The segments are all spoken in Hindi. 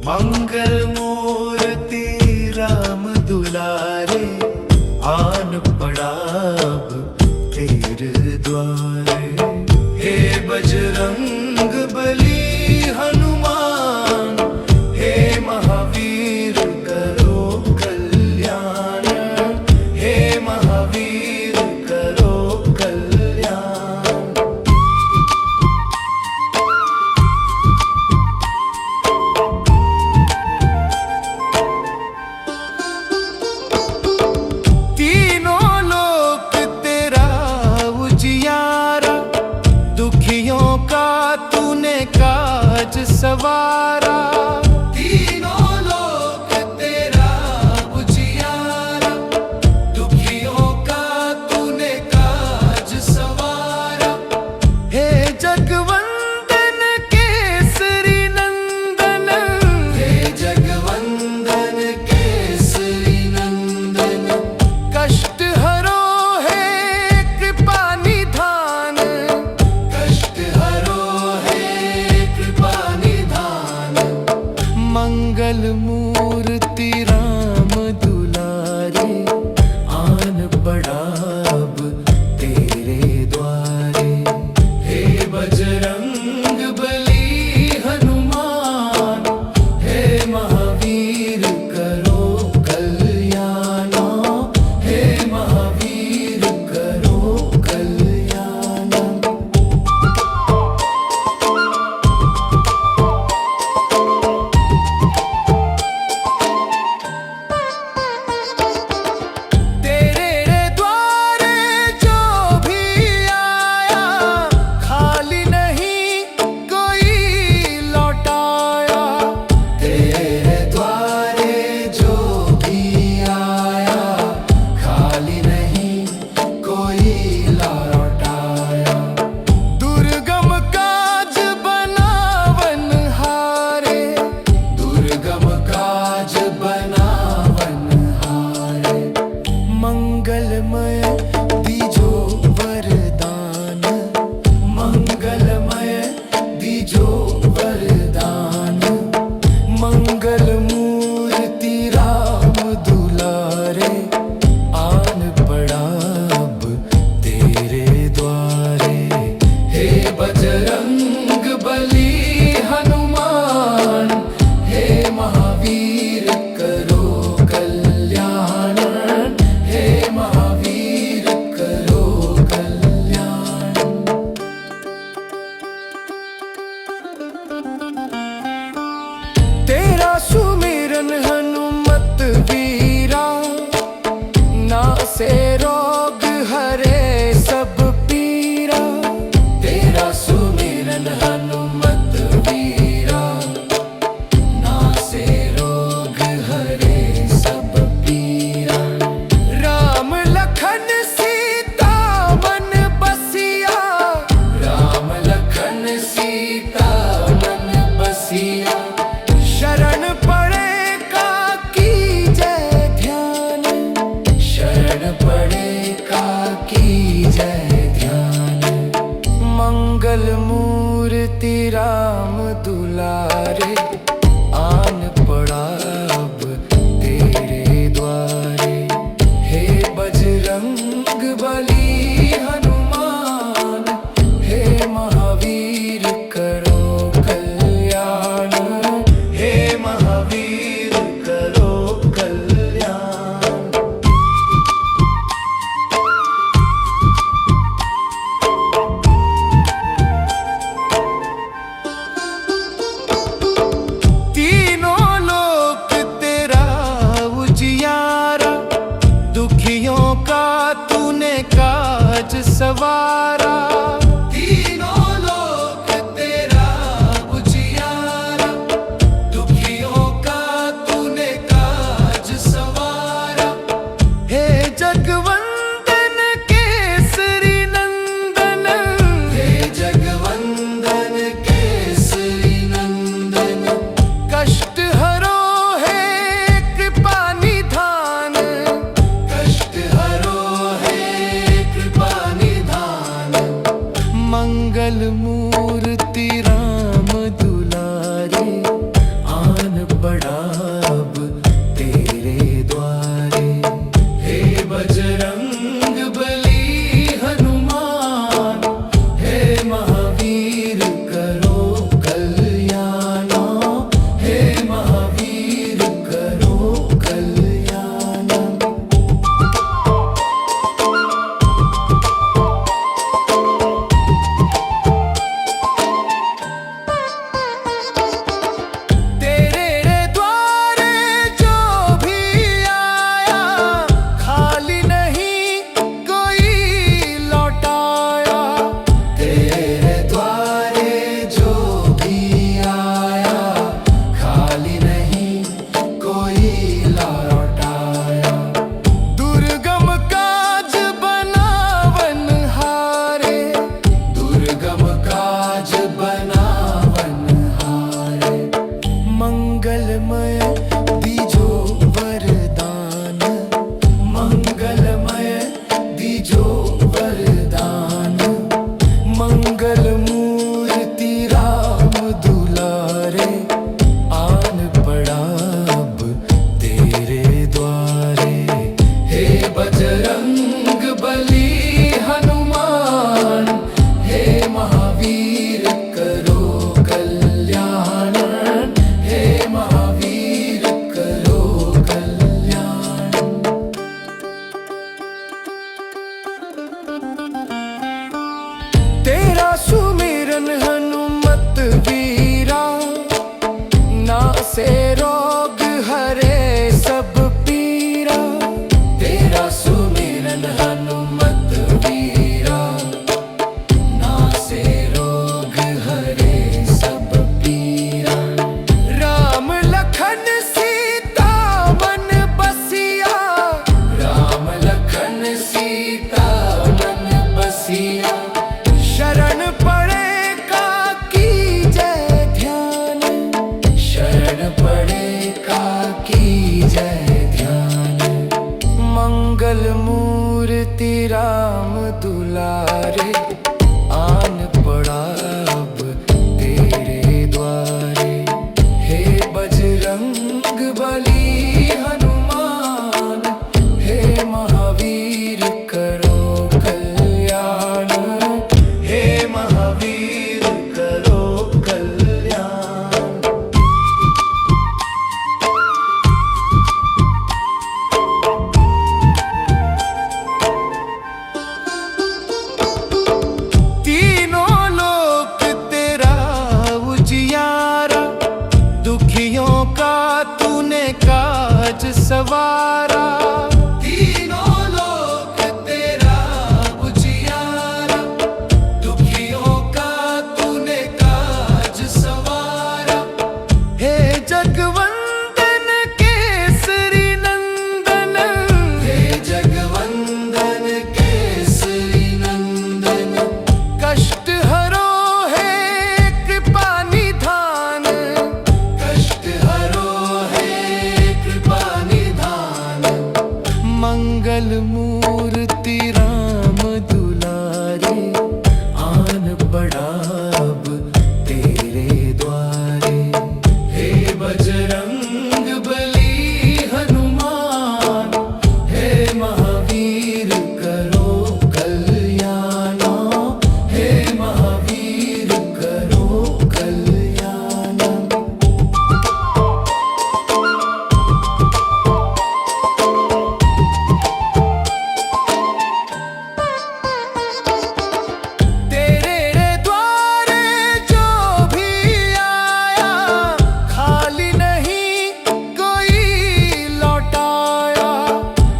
मंगल मूर्ति राम दुलारे, आन पड़ा अब तेरे द्वारे। हे बजरंग बली हनुमान, हे महावीर करो कल्याण, हे महावीर करो कल्याण। तीनों लोक तेरा उजियारा, दुखियों का तूने काज सवारा। तीनों लोक तेरा उजियारा, दुखियों का तूने काज सवारा। हे जगवंदन केसरी नंदन, हे जगवंदन केसरी नंदन। कष्ट हरो है कृपा निधान, कष्ट हरो है कृपा निधान। मंगल मूर्ति राम दुलारे, आन पड़ा अब तेरे द्वारे। हे बजरंग बली हनुमान, हे महावीर करो कल्याण, हे महावीर करो कल्याण। तेरे द्वारे जो भी आया, खाली नहीं कोई लौटाया। तेरे द्वारे जो भी आया, खाली नहीं कोई लौटाया। दुर्गम काज बनावन हारे, दुर्गम काज बनावन हारे। मंगलमय दीजो वरदान, मंगलमय दीजो वरदान। मंगल मूर्ति राम दुलारे, आन पड़ा अब तेरे द्वारे। हे बजरंग बली हनुमान, हे महावीर करो कल्याण, हे महावीर करो कल्याण। तेरा सुमिरन हनुमत वीरा, नासे रोग हरे सब पीरा। तेरा सुमिरन हनुमत वीरा, नासे रोग हरे सब पीरा। राम लखन सीता मन बसिया, राम लखन सीता मन बसिया। शरण पड़े का कीजय ध्यान, शरण पड़े का कीजय ध्यान। मंगल मूर्ति राम दुलारे, आन पड़ा अब तेरे द्वारे। हे बजरंग बली हनुमान, हे महावीर करो कल्याण, हे महावीर करो कल्याण। तीनों लोक तेरा उजियारा, दुखियों का तूने काज सवारा। तीनों लोक तेरा उजियारा, दुखियों का तूने काज सवारा। हे जगवंदन केसरी नंदन, हे जगवंदन केसरी नंदन। कष्ट हरो है कृपा निधान, कष्ट हरो है कृपा निधान। मंगल मूर्ति राम दुलारे, आन सुमिरन हनुमत वीरा, नासे रोग हरे सब पीरा। तेरा सुमिरन हनुमत वीरा, नासे रोग हरे सब पीरा। राम लखन सीता मन बसिया, राम लखन सीता मन बसिया। शरण पड़े का कीजय ध्यान, शरण पड़े का कीजय ध्यान। मंगल मूर्ति राम दुलारे, आन पड़ा अब तेरे द्वारे। हे बजरंग बली हनुमान, हे महावीर करो कल्याण। हे महावीर करो कल्याण। तीनों लोक तेरा उजियारा, दुखियों का तूने काज सवारा। तीनों लोक तेरा उजियारा, दुखियों का तूने काज सवारा। हे जगवंदन केसरी नंदन, हे जगवंदन केसरी नंदन। कष्ट हरो है कृपा निधान, कष्ट हरो है कृपा निधान। मंगल मूर्ति राम दुलारे, आन पड़ा अब तेरे द्वारे। हे बजरंग बली हनुमान, हे महावीर करो कल्याण। हे महावीर करो कल्याण। तेरे द्वारे जो भी आया, खाली नहीं कोई लौटाया।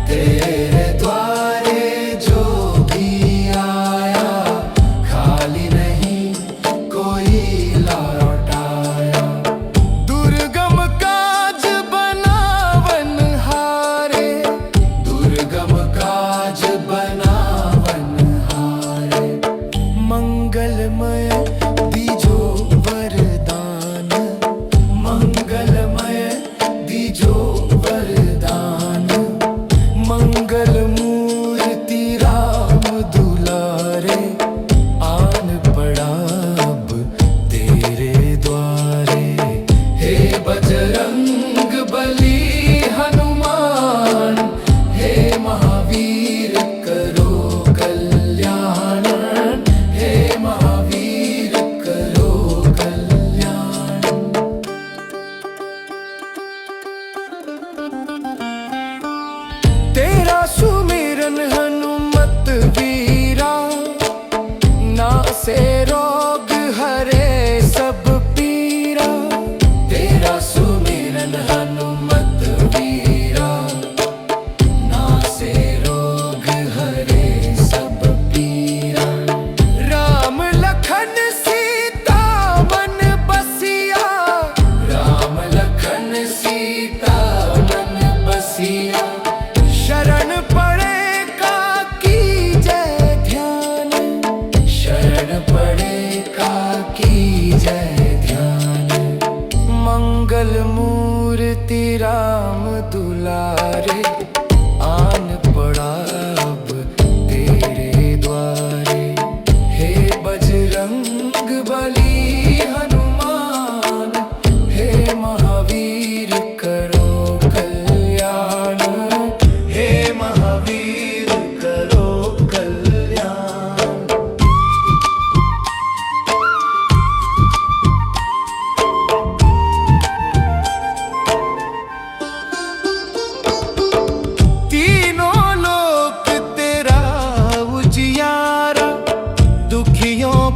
तेरे द्वारे जो भी आया, खाली नहीं कोई लौटाया। दुर्गम काज बनावन हारे, दुर्गम काज बनावन हारे। मंगलमय दीजो वरदान, मंगलमय दीजो वरदान। मंगल मूर्ति राम दुलारे, आन पड़ा अब तेरे द्वारे। हे बजरंग बली हनुमान, हे महावीर करो कल्याण। हे महावीर करो कल्याण। तेरा सुमिरन हनुमत वीरा, नासे रोग हरे सब पीरा। तेरा सुमिरन हनुमत वीरा, नासे रोग हरे सब पीरा। राम लखन सीता मन बसिया, राम लखन सीता मन बसिया। शरण पड़े का कीजय ध्यान, शरण पड़े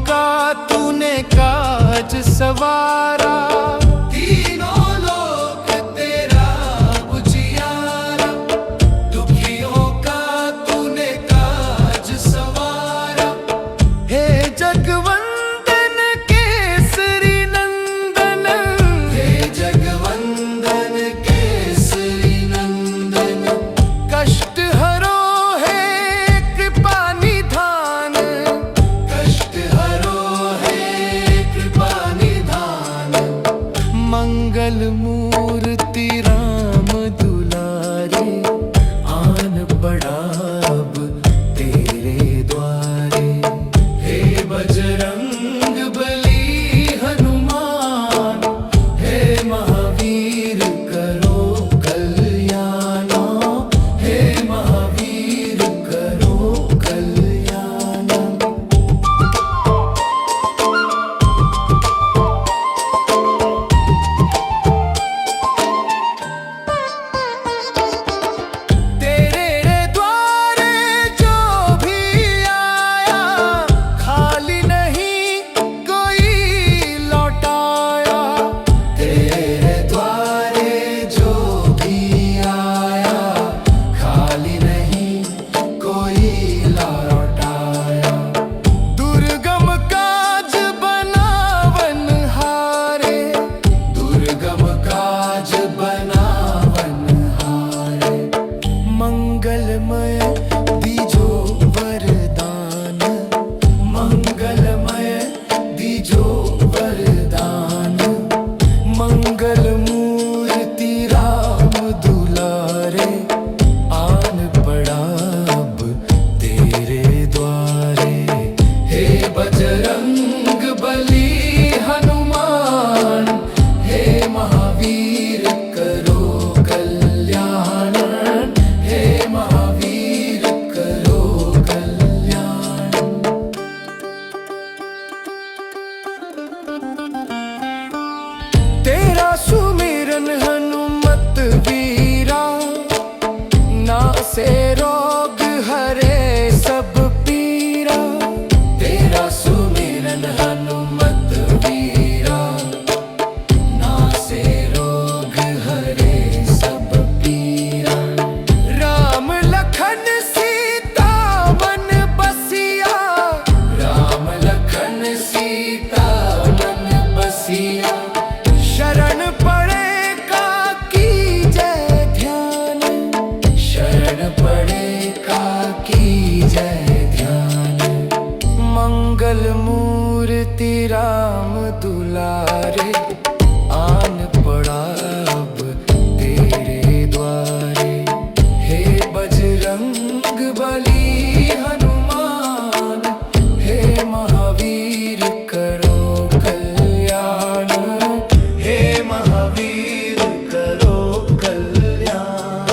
का तूने काज सवारा, तीनों लोक तेरा उजियारा। दुखियों का तूने काज सवारा, हे जगवंदन केसरी नंदन, हे जगवंदन केसरी नंदन। कष्ट हरो है कृपा निधान, कष्ट हरो है कृपा निधान। मंगल मूर्ति राम दुलारे, आन पड़ा अब तेरे द्वारे। हे बजरंग बली हनुमान, हे महावीर करो कल्याण, हे महावीर करो कल्याण। तेरे द्वारे जो भी आया, खाली नहीं कोई लौटाया। तेरे द्वारे जो भी आया, खाली नहीं कोई लौटाया। दुर्गम काज बनावन हारे, दुर्गम काज बनावन हारे। मंगलमय दीजो वरदान, मंगलमय दीजो वरदान। मंगल मूर्ति राम दुलारे, आन पड़ा अब तेरे द्वारे। हे बजरंग बली हनुमान, हे महावीर करो कल्याण, हे महावीर करो कल्याण। तेरा सुमिरन हनुमत वीरा, नासे रोग हरे सब पीरा। तेरा सुमिरन हनुमत वीरा, नासे रोग हरे सब पीरा। राम लखन सीता मन बसिया, राम लखन सीता मन बसिया। शरण पड़े का कीजय ध्यान, शरण पड़े का कीजय ध्यान। मंगल मूर्ति राम दुलारे, आन पड़ा अब तेरे द्वारे। हे बजरंग बली हनुमान, हे महावीर करो कल्याण, हे महावीर करो कल्याण।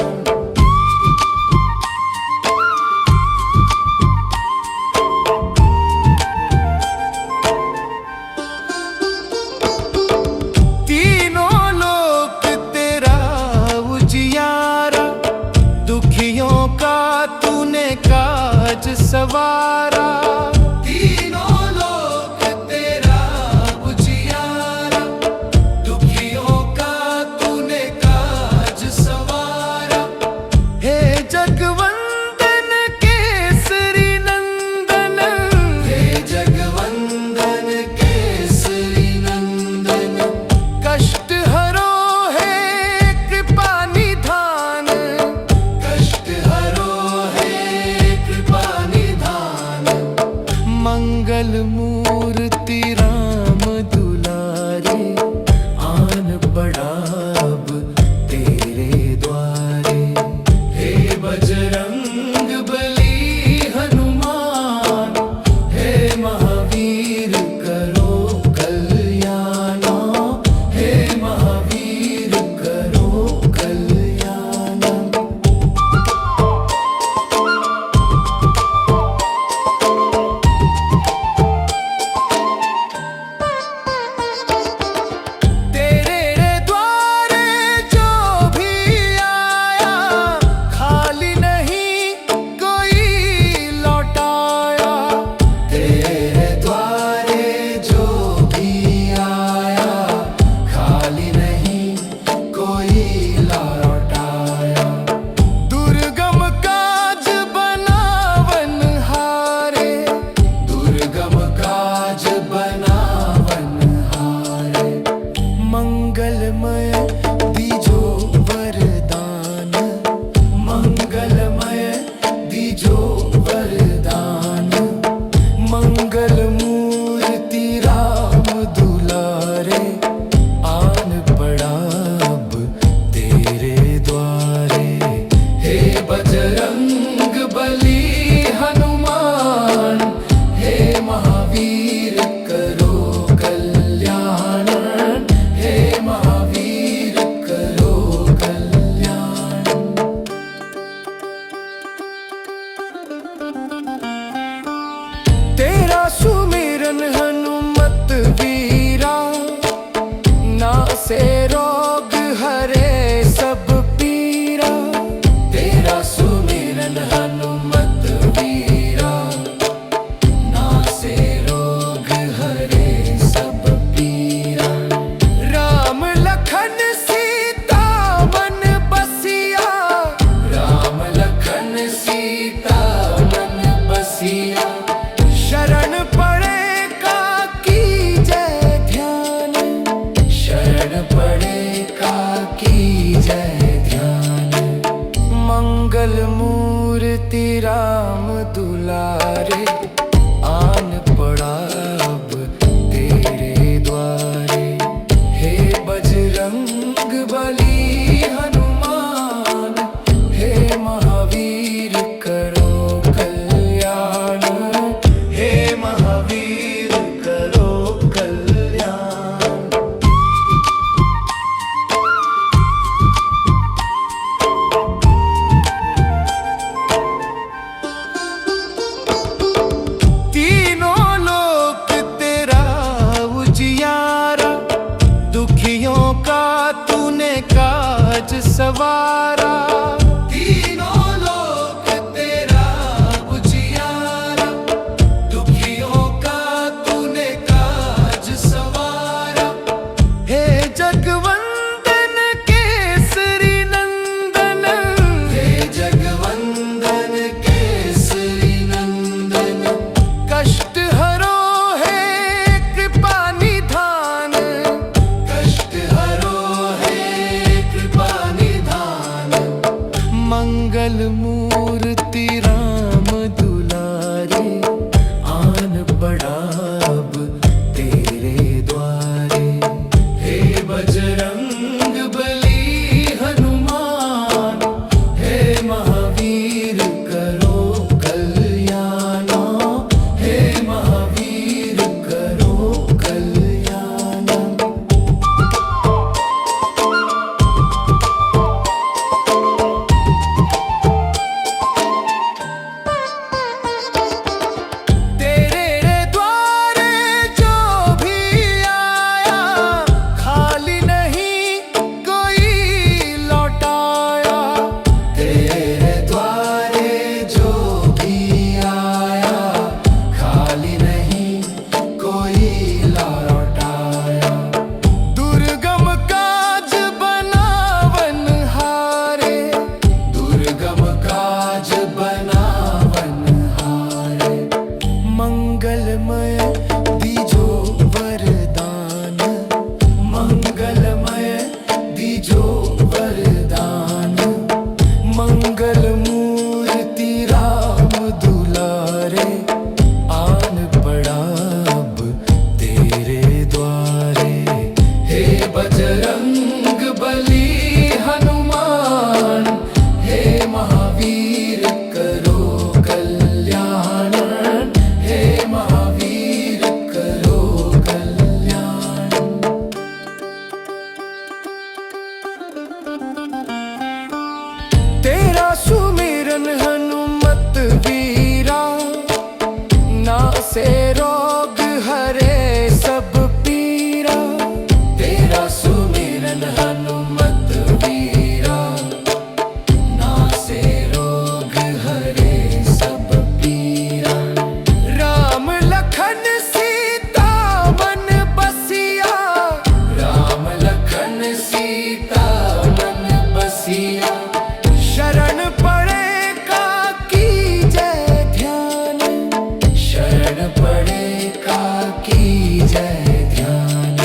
जय ध्यान।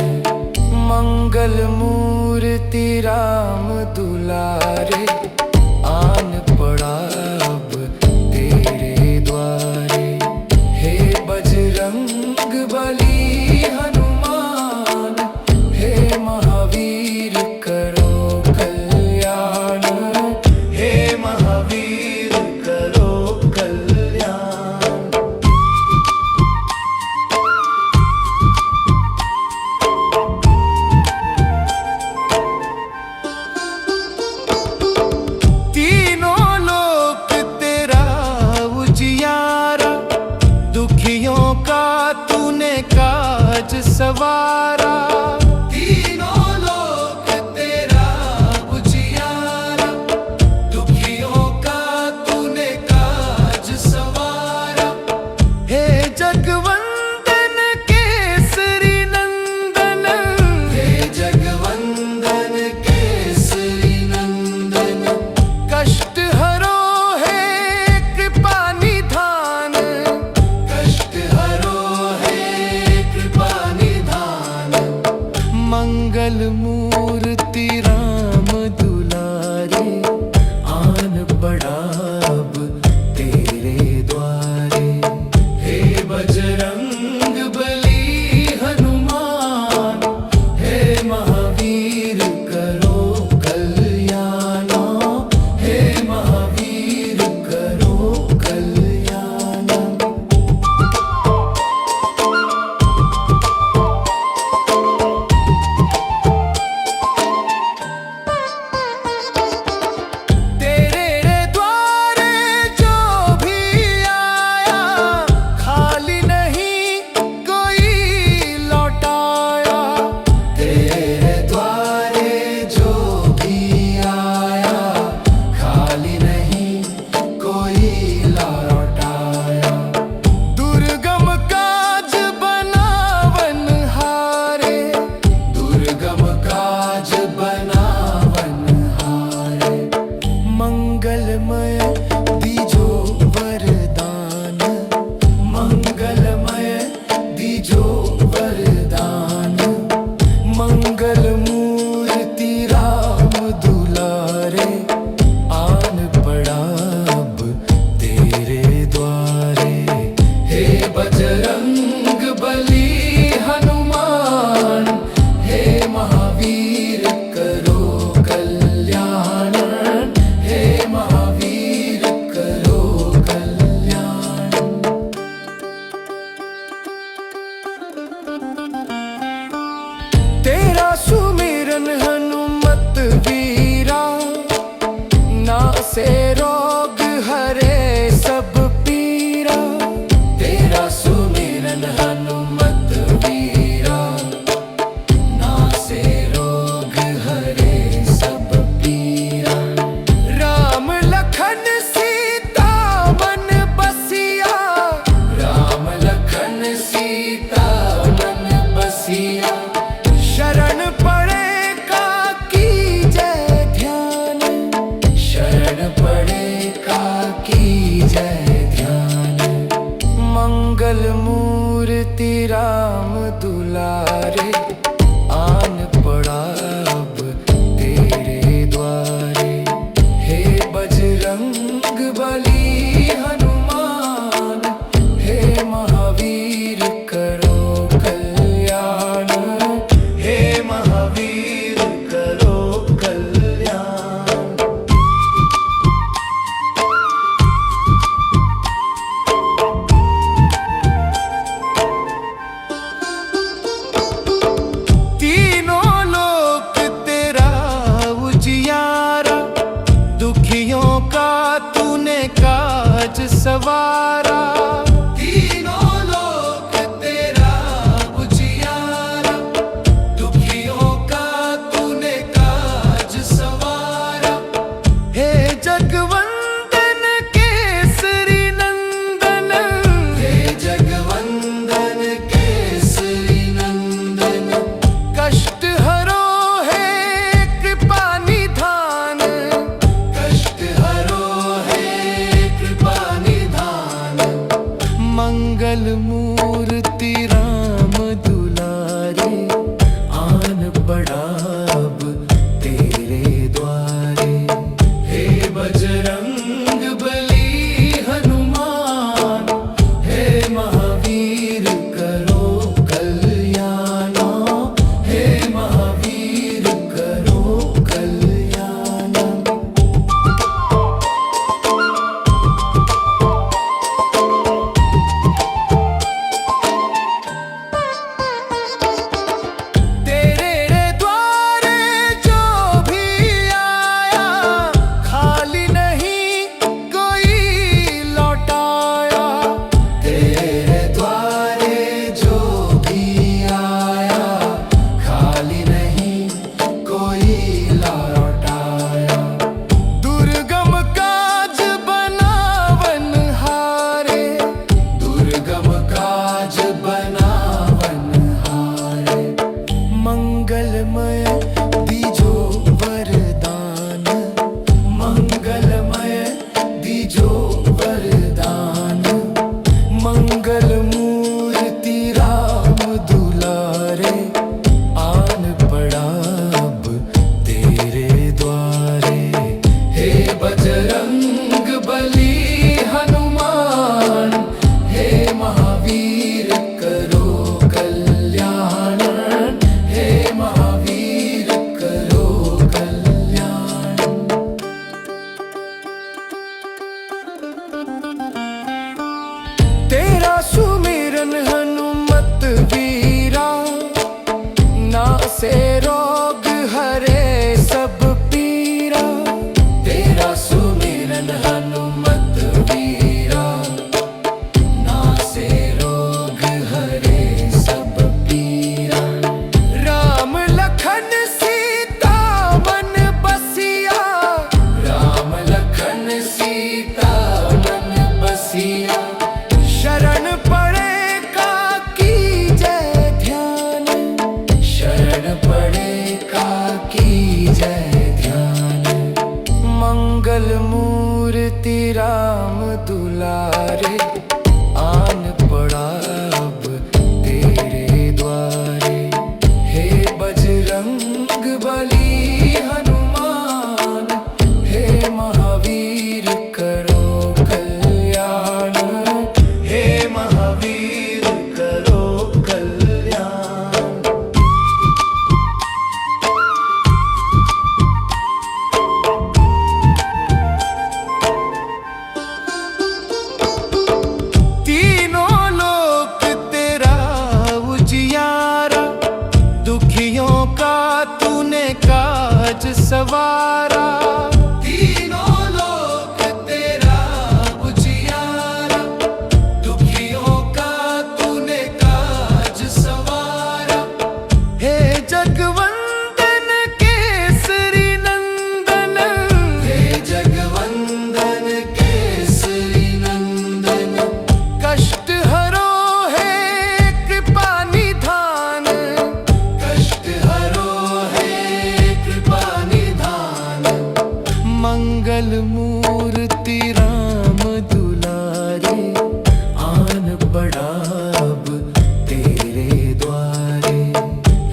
मंगल मूर्ति राम दुलारे, आन पड़ा अब तेरे द्वारे। हे बजरंग बली हनुमान, हे महावीर करो कल्याण। हे महावीर करो कल्याण। तीनों लोक तेरा उजियारा, दुखियों का तूने काज सवारा। तीनों लोक तेरा उजियारा, दुखियों का तूने काज सवारा। हे जगवंदन केसरी नंदन, हे जगवंदन केसरी नंदन। कष्ट हरो है कृपा निधान, कष्ट हरो है कृपा निधान। मंगल मूर्ति राम दुलारे, आन पड़ा अब तेरे द्वारे। हे बजरंग बली हनुमान, हे महावीर करो कल्याण। हे महावीर करो कल्याण। तेरे द्वारे जो भी आया, खाली नहीं कोई लौटाया। तेरे द्वारे जो भी आया, खाली नहीं कोई लौटाया। दुर्गम काज बनावन हारे, दुर्गम काज बनावन हारे। मंगलमय दीजो वरदान, मंगलमय दीजो वरदान। मंगल मूर्ति राम दुलारे, आन पड़ा अब तेरे द्वारे। हे बजरंग बली हनुमान, हे महावीर करो कल्याण। हे महावीर करो कल्याण। तेरा सुमिरन हनुमत वीरा, नासे रोग हरे सब पीरा। तेरा सुमिरन हनुमत वीरा, नासे रोग हरे सब पीरा। राम लखन सीता मन बसिया, राम लखन सीता मन बसिया। शरण पड़े का की जय ध्यान, शरण पड़े का की जय ध्यान। मंगल मूर्ति राम दुलारे, आन पड़ा अब तेरे द्वारे। हे बजरंग बली हनुमान, हे महावीर करो कल्याण। हे महावीर करो कल्याण। सवारा, तीनों लोक तेरा उजियारा, दुखियों का तूने काज सवारा। हे जगवंदन केसरी नंदन, हे जगवंदन केसरी नंदन, कष्ट हरो है कृपा निधान, कष्ट हरो है कृपा निधान। मंगल मूर्ति राम दुलारे, आन पड़ा अब तेरे द्वारे।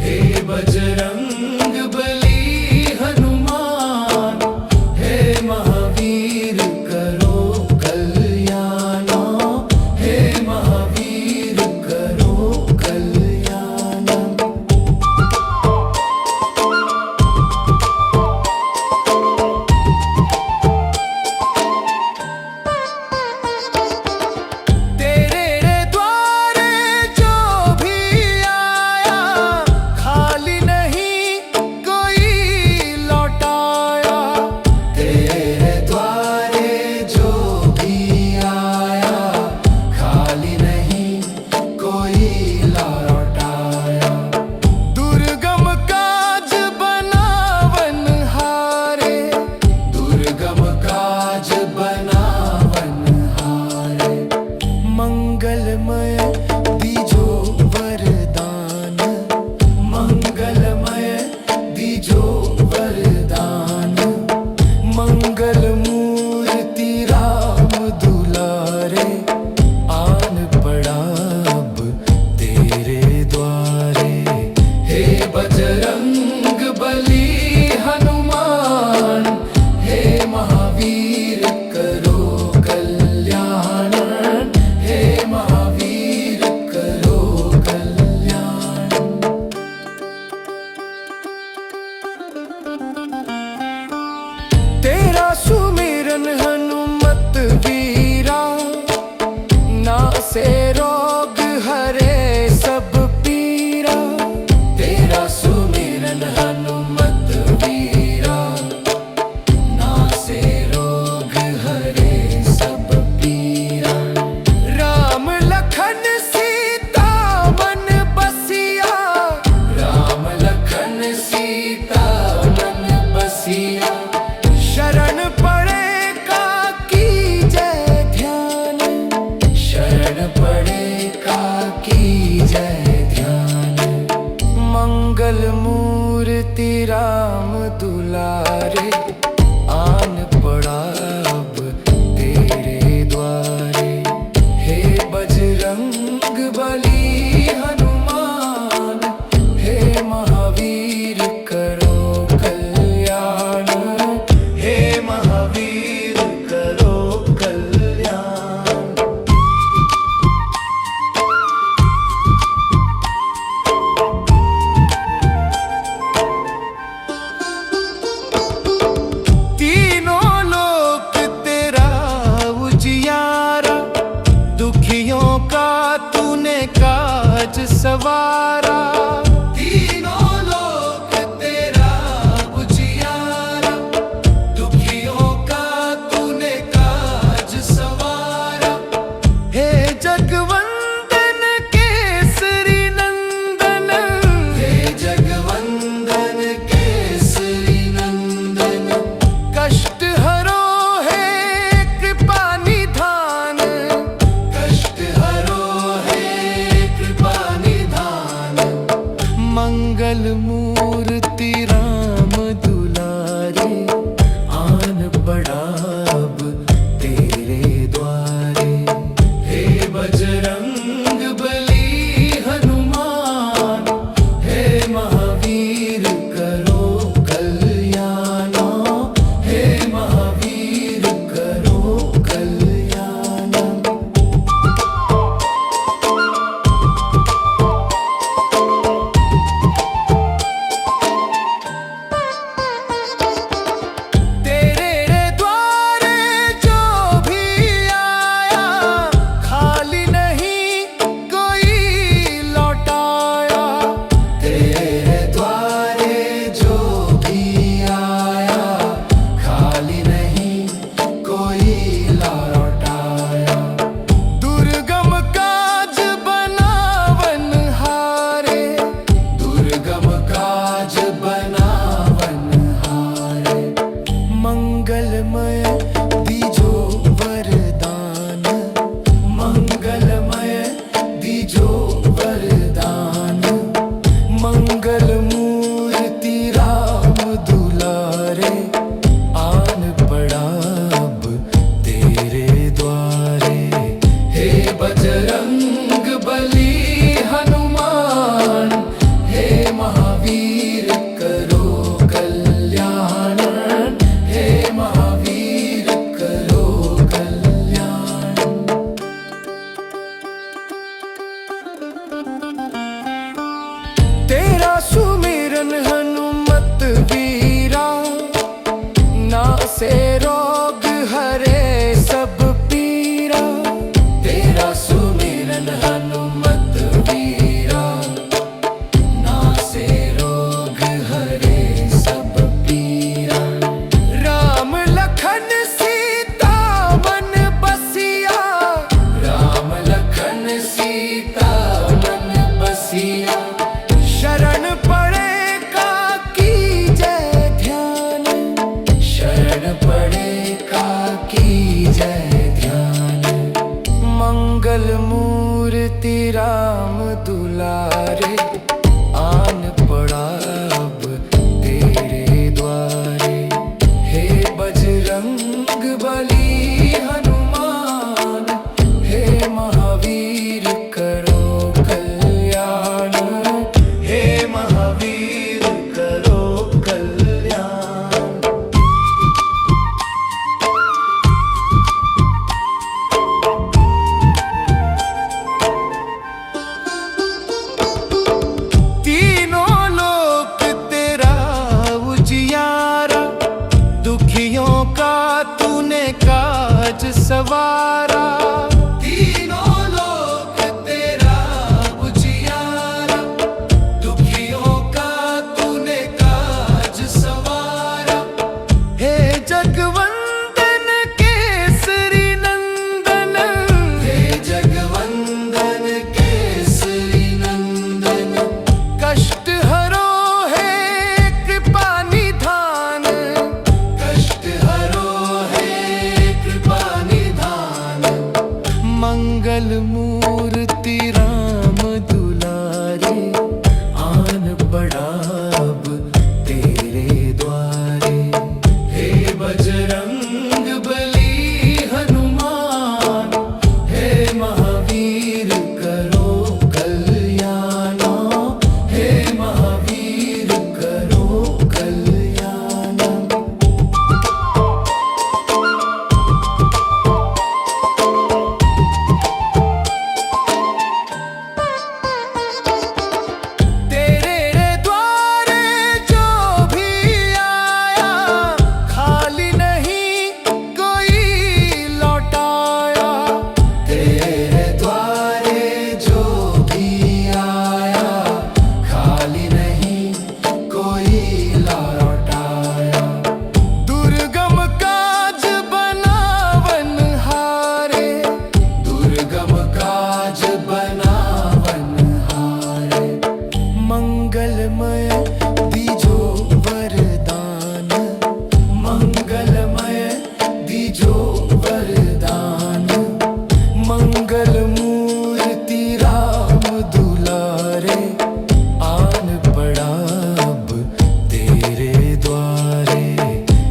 हे बजरंग बली हनुमान, हे महावीर करो कल्याण, हे महावीर करो कल्याण। तेरे द्वारे जो भी आया, खाली नहीं कोई लौटाया। तेरे द्वारे जो भी आया, खाली नहीं कोई लौटाया। दुर्गम काज बनावन हारे, दुर्गम काज बनावन हारे। मंगलमय दीजो वरदान, मंगलमय दीजो वरदान। मंगल मूर्ति राम दुलारे, आन पड़ा अब तेरे द्वारे। हे बजरंग बली हनुमान, हे महावीर करो कल्याण, हे महावीर करो कल्याण। तेरा सुमिरन हनुमत वीरा, नासे रोग हरे सब पीरा। तेरा सुमिरन हनुमत वीरा, नासे रोग हरे सब पीरा। राम लखन सीता मन बसिया, राम लखन सीता मन बसिया। शरण पड़े का कीजय ध्यान, शरण पड़े का कीजय ध्यान। मंगल मूर्ति राम दुलारे, आन पड़ा अब तेरे द्वारे। हे बजरंग बली हनुमान, हे महावीर करो कल्याण, हे महावीर करो कल्याण। तीनों लोक तेरा उजियारा, दुखियों का तूने काज सवारा। तीनों लोक तेरा उजियारा, दुखियों का तूने काज सवारा। हे जगवंदन केसरी नंदन, हे जगवंदन केसरी नंदन, कष्ट हरो है कृपा निधान, कष्ट हरो है कृपा निधान। मंगल मूर्ति राम दुलारे, आन पड़ा अब तेरे द्वारे। हे बजरंग बली हनुमान, हे महावीर करो कल्याण, हे महावीर करो कल्याण। सवारा। तीनों लोक तेरा उजियारा, दुखियों का तूने काज सवारा। हे जगवंदन केसरी नंदन, हे जगवंदन केसरी नंदन, कष्ट हरो है कृपा निधान, कष्ट हरो है कृपा निधान। मंगल मूर्ति राम दुलारे, आन पड़ा अब तेरे द्वारे। हे बजरंग बली हनुमान, हे महावीर करो कल्याण, हे महावीर करो कल्याण। तेरे द्वारे जो भी आया, खाली नहीं कोई लौटाया। तेरे द्वारे जो भी आया, खाली नहीं कोई लौटाया। दुर्गम काज बनावन हारे, दुर्गम काज बनावन हारे। मंगलमय दीजो वरदान, मंगलमय दीजो वरदान। मंगल मूर्ति राम दुलारे, आन पड़ा अब तेरे द्वारे।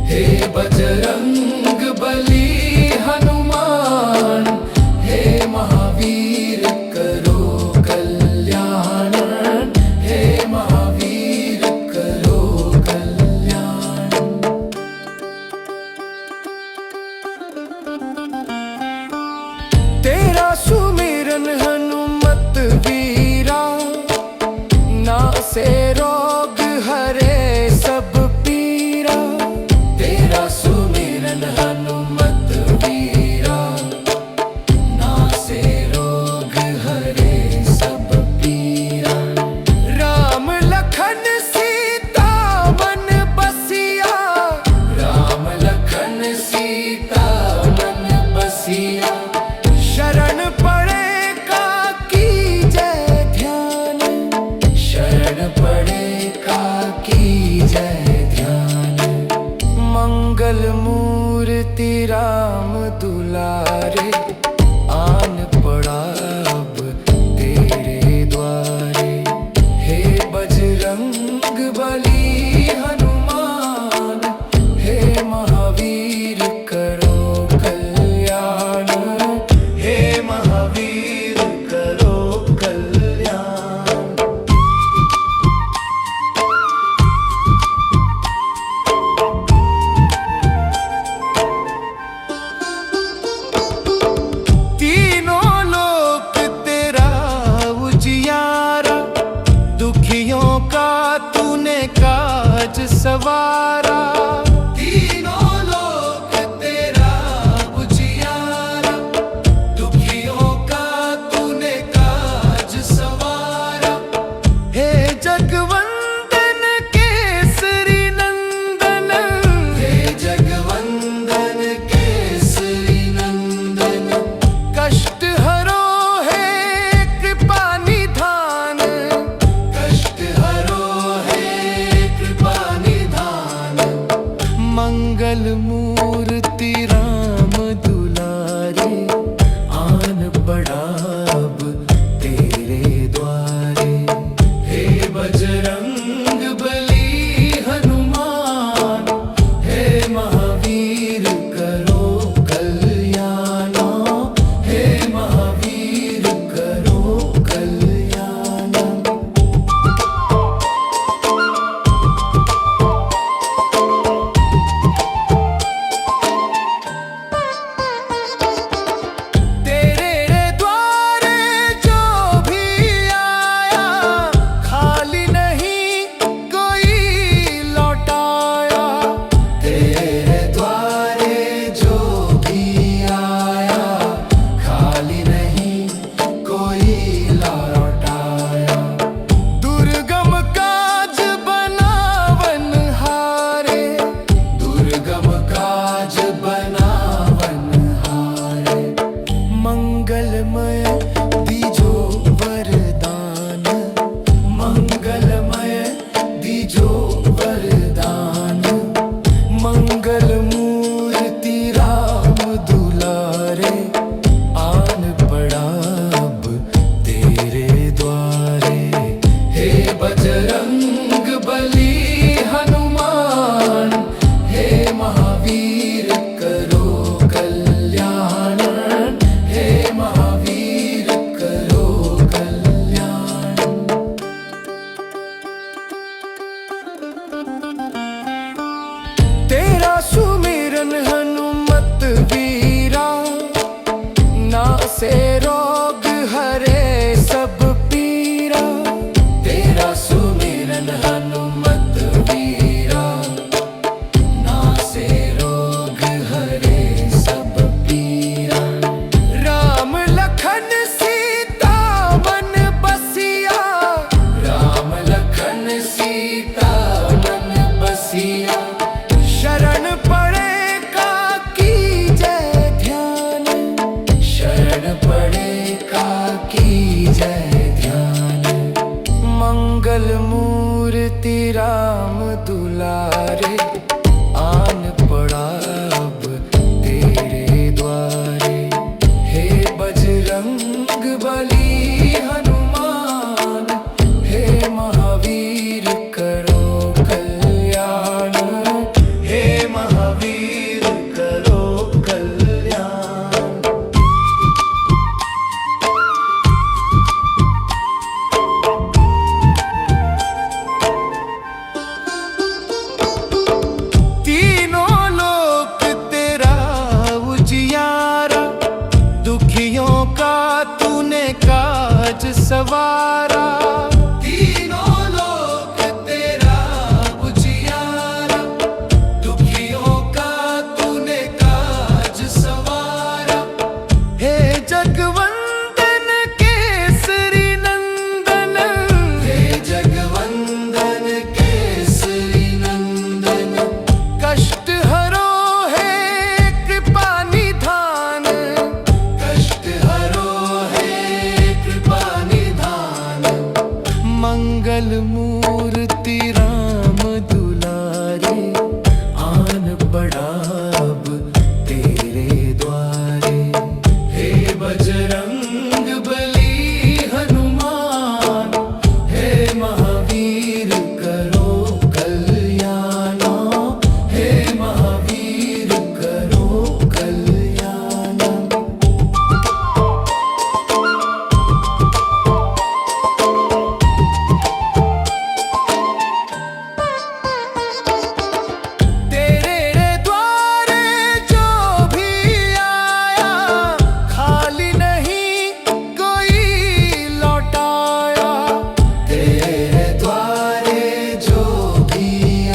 हे बजरंग बली हनुमान, हे महावीर करो कल्याण, हे महावीर करो कल्याण। तेरा सुमिरन हनुमत वीरा, नासे रोग हरे सब पीरा। तेरा सुमिरन हनुमत वीरा, नासे रोग हरे सब पीरा। राम लखन सीता मन बसिया, राम लखन सीता मन बसिया। शरण पड़े का कीजय ध्यान, शरण पड़े का कीजय ध्यान। मंगल मूर्ति राम दुलारे, आन पड़ा अब तेरे द्वारे। हे बजरंग बली हनुमान, हे महावीर करो कल्याण, हे महावीर करो कल्याण। तीनों लोक तेरा उजियारा, दुखियों का तूने काज सवारा। तीनों लोक तेरा उजियारा, दुखियों का तूने काज सवारा। हे जगवंदन केसरी नंदन, हे जगवंदन केसरी नंदन, कष्ट हरो है कृपा निधान, कष्ट हरो है कृपा निधान। मंगल बजरंग बली हनुमान, हे महावीर करो कल्याण, हे महावीर करो कल्याण। तेरा सुमिरन हनुमत वीरा, नासे रोग हरे सब पीरा। तेरा सुमिरन हनुमत वीरा, नासे रोग हरे सब पीरा। राम लखन सीता मन बसिया, राम लखन सीता मन बसिया। शरण पड़े का कीजय ध्यान, शरण पड़े का कीजय ध्यान। मंगल मूर्ति राम दुलारे, आन पड़ा अब तेरे द्वारे। हे बजरंग बली हनुमान, हे महावीर करो कल्याण, हे महावीर करो कल्याण। तीनों लोक तेरा उजियारा, दुखियों का तूने काज सवारा। तीनों लोक तेरा उजियारा, दुखियों का तूने काज सवारा। हे जगवंदन केसरी नंदन, हे जगवंदन केसरी नंदन। कष्ट हरो है कृपा निधान, कष्ट हरो है कृपा निधान। मंगल मूर्ति राम दुलारे, आन पड़ा अब तेरे द्वारे। हे बजरंग बली हनुमान, हे महावीर करो कल्याण, हे महावीर करो कल्याण। तेरे द्वारे जो भी आया, खाली नहीं कोई लौटाया। तेरे द्वारे जो भी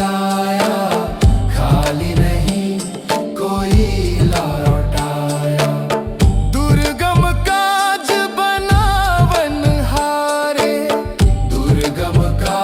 आया, खाली नहीं कोई लौटाया। दुर्गम काज बनावन हारे, दुर्गम काज